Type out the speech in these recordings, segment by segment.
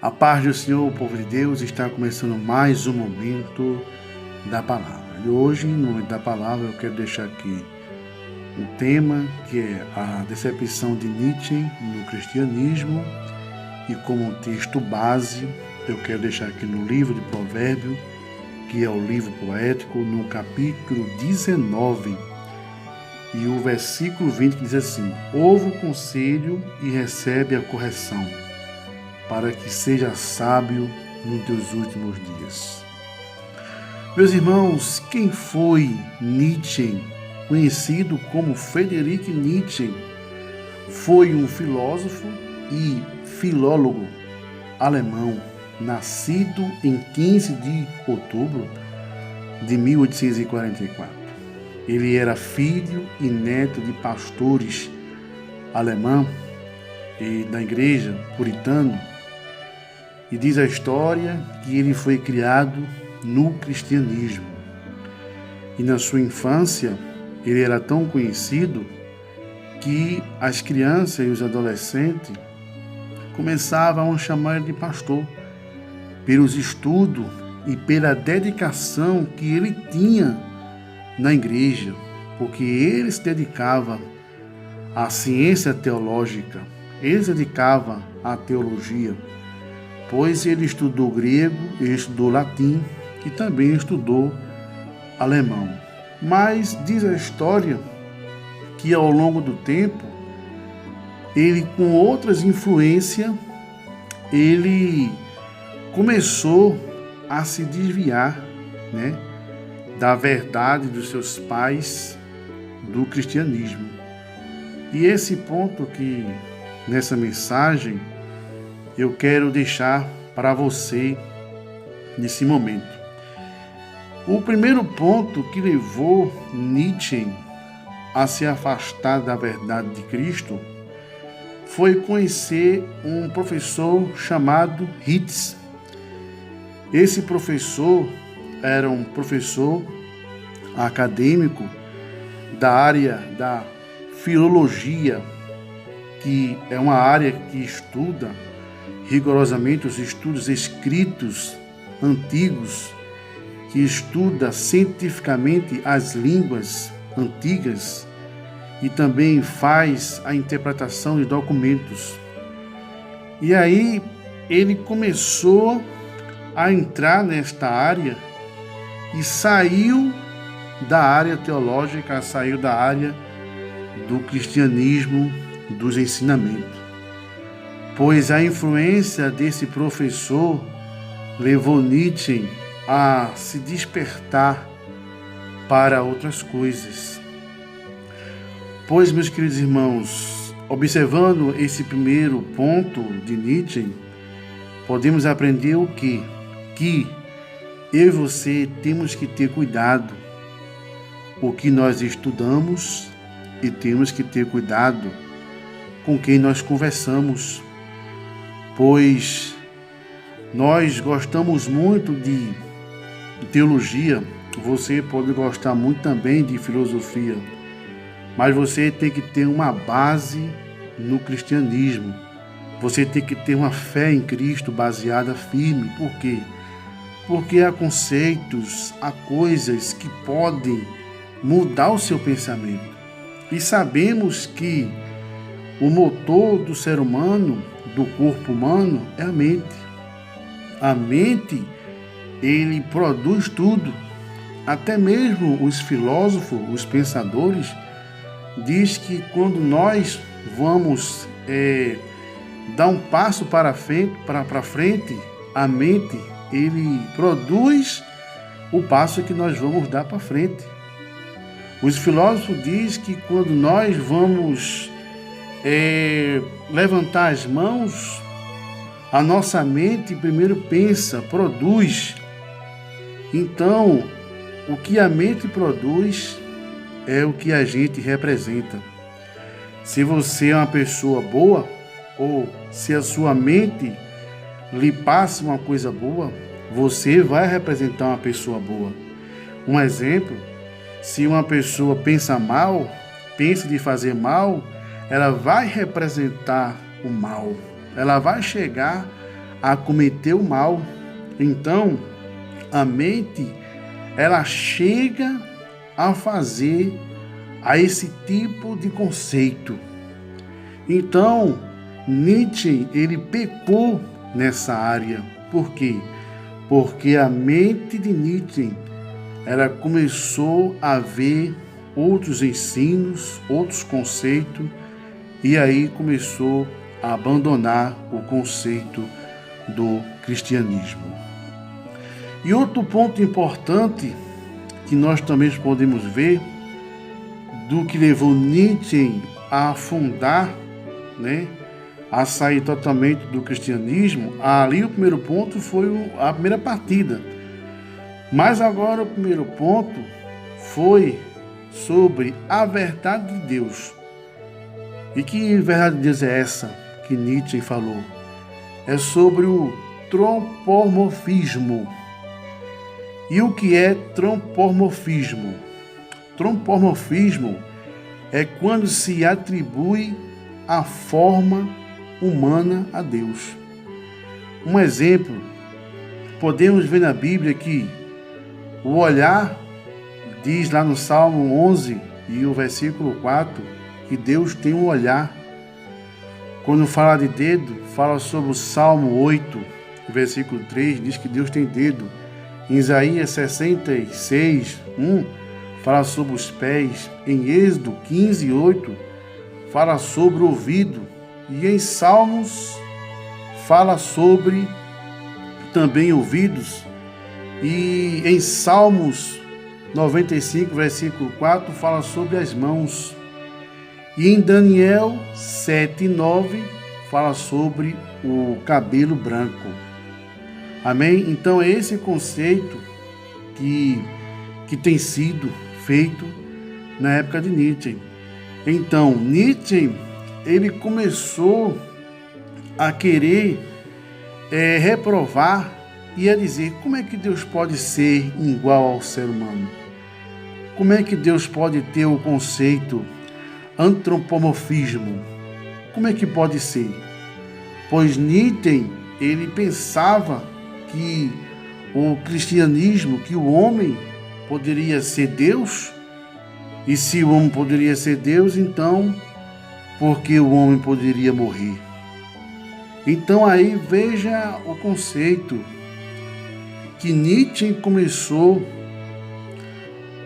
A paz do Senhor, o povo de Deus, está começando mais um momento da palavra. E hoje, no momento da palavra, eu quero deixar aqui um tema que é a decepção de Nietzsche no cristianismo, e como um texto base, eu quero deixar aqui no livro de Provérbios, que é o livro poético, no capítulo 19, e o versículo 20, que diz assim: ouve o conselho e recebe a correção, para que seja sábio nos teus últimos dias. Meus irmãos, quem foi Nietzsche, conhecido como Friedrich Nietzsche? Foi um filósofo e filólogo alemão, nascido em 15 de outubro de 1844. Ele era filho e neto de pastores alemães e da igreja puritana, e diz a história que ele foi criado no cristianismo. E na sua infância, ele era tão conhecido que as crianças e os adolescentes começavam a chamar ele de pastor, pelos estudos e pela dedicação que ele tinha na igreja, porque ele se dedicava à ciência teológica, ele se dedicava à teologia, pois ele estudou grego, ele estudou latim e também estudou alemão. Mas diz a história que ao longo do tempo, ele, com outras influências, ele começou a se desviar, da verdade dos seus pais, do cristianismo. E esse ponto que nessa mensagem eu quero deixar para você nesse momento. O primeiro ponto que levou Nietzsche a se afastar da verdade de Cristo foi conhecer um professor chamado Hitz. Esse professor era um professor acadêmico da área da filologia, que é uma área que estuda rigorosamente os estudos escritos antigos, que estuda cientificamente as línguas antigas e também faz a interpretação de documentos. E aí ele começou a entrar nesta área e saiu da área teológica, saiu da área do cristianismo, dos ensinamentos. Pois a influência desse professor levou Nietzsche a se despertar para outras coisas. Pois, meus queridos irmãos, observando esse primeiro ponto de Nietzsche, podemos aprender o quê? Que eu e você temos que ter cuidado o que nós estudamos e temos que ter cuidado com quem nós conversamos, pois nós gostamos muito de teologia, você pode gostar muito também de filosofia, mas você tem que ter uma base no cristianismo, você tem que ter uma fé em Cristo baseada firme. Por quê? Porque há conceitos, há coisas que podem mudar o seu pensamento. E sabemos que o motor do ser humano, do corpo humano, é a mente. A mente, ele produz tudo. Até mesmo os filósofos, os pensadores, diz que quando nós vamos dar um passo para frente, a mente, ele produz o passo que nós vamos dar para frente. Os filósofos dizem que quando nós vamos levantar as mãos, a nossa mente primeiro pensa, produz. Então, o que a mente produz é o que a gente representa. Se você é uma pessoa boa, ou se a sua mente lhe passa uma coisa boa, você vai representar uma pessoa boa. Um exemplo, se uma pessoa pensa mal, pensa de fazer mal, ela vai representar o mal. Ela vai chegar a cometer o mal. Então, a mente, ela chega a fazer a esse tipo de conceito. Então, Nietzsche, ele pecou nessa área. Por quê? Porque a mente de Nietzsche, ela começou a ver outros ensinos, outros conceitos, e aí começou a abandonar o conceito do cristianismo. E outro ponto importante que nós também podemos ver do que levou Nietzsche a afundar, a sair totalmente do cristianismo, ali o primeiro ponto foi a primeira partida. Mas agora o primeiro ponto foi sobre a verdade de Deus. E que verdade de Deus é essa que Nietzsche falou? É sobre o trompomorfismo. E o que é trompomorfismo? Trompomorfismo é quando se atribui a forma humana a Deus. Um exemplo, podemos ver na Bíblia que o olhar, diz lá no Salmo 11 e o versículo 4, que Deus tem um olhar. Quando fala de dedo, fala sobre o Salmo 8, versículo 3, diz que Deus tem dedo. Em Isaías 66, 1, fala sobre os pés. Em Êxodo 15, 8, fala sobre o ouvido. E em Salmos, fala sobre também ouvidos. E em Salmos 95, versículo 4, fala sobre as mãos. E em Daniel 7, 9, fala sobre o cabelo branco. Amém? Então é esse conceito que tem sido feito na época de Nietzsche. Então, Nietzsche, ele começou a querer reprovar e a dizer: como é que Deus pode ser igual ao ser humano? Como é que Deus pode ter o conceito antropomorfismo? Como é que pode ser? Pois Nietzsche, ele pensava que o cristianismo, que o homem poderia ser Deus, e se o homem poderia ser Deus, então por que o homem poderia morrer? Então aí veja o conceito que Nietzsche começou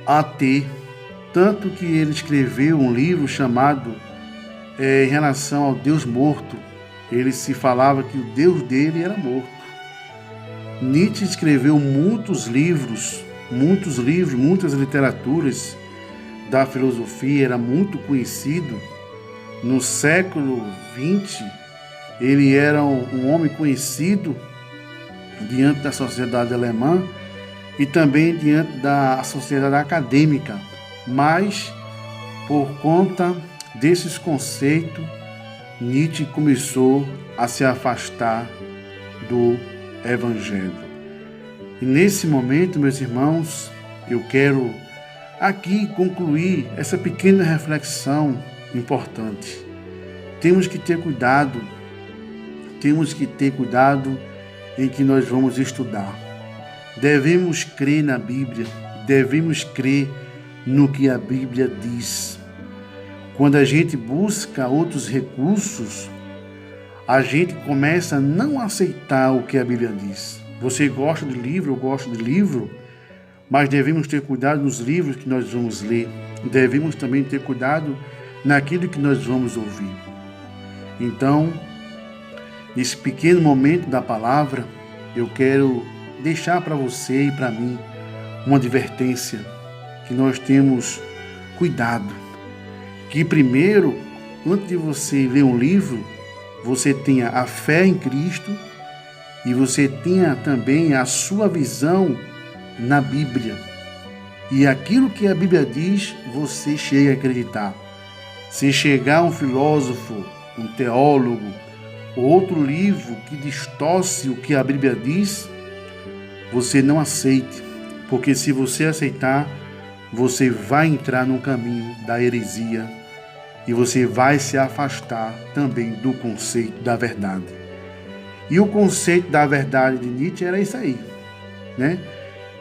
a ter, tanto que ele escreveu um livro chamado em relação ao Deus morto. Ele se falava que o Deus dele era morto. Nietzsche escreveu muitas literaturas da filosofia, era muito conhecido. No século XX, ele era um homem conhecido diante da sociedade alemã e também diante da sociedade acadêmica. Mas, por conta desses conceitos, Nietzsche começou a se afastar do Evangelho. E nesse momento, meus irmãos, eu quero aqui concluir essa pequena reflexão importante. Temos que ter cuidado em que nós vamos estudar. Devemos crer na Bíblia, devemos crer no que a Bíblia diz. Quando a gente busca outros recursos, a gente começa a não aceitar o que a Bíblia diz. Você gosta de livro, eu gosto de livro, mas devemos ter cuidado nos livros que nós vamos ler. Devemos também ter cuidado naquilo que nós vamos ouvir. Então, nesse pequeno momento da palavra, eu quero deixar para você e para mim uma advertência, que nós temos cuidado. Que primeiro, antes de você ler um livro, você tenha a fé em Cristo e você tenha também a sua visão na Bíblia. E aquilo que a Bíblia diz, você chega a acreditar. Se chegar um filósofo, um teólogo, ou outro livro que distorce o que a Bíblia diz, você não aceite, porque se você aceitar, você vai entrar no caminho da heresia e você vai se afastar também do conceito da verdade. E o conceito da verdade de Nietzsche era isso aí, né?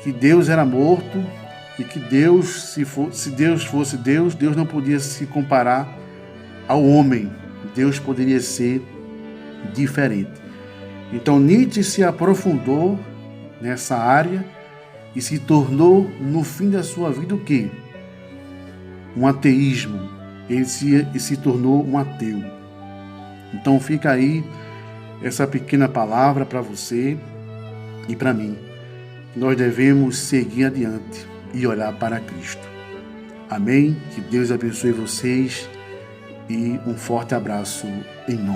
Que Deus era morto e que Deus, se Deus fosse Deus, Deus não podia se comparar ao homem. Deus poderia ser diferente. Então Nietzsche se aprofundou nessa área e se tornou, no fim da sua vida, o quê? Um ateísmo. Ele se tornou um ateu. Então fica aí essa pequena palavra para você e para mim. Nós devemos seguir adiante e olhar para Cristo. Amém? Que Deus abençoe vocês e um forte abraço em nome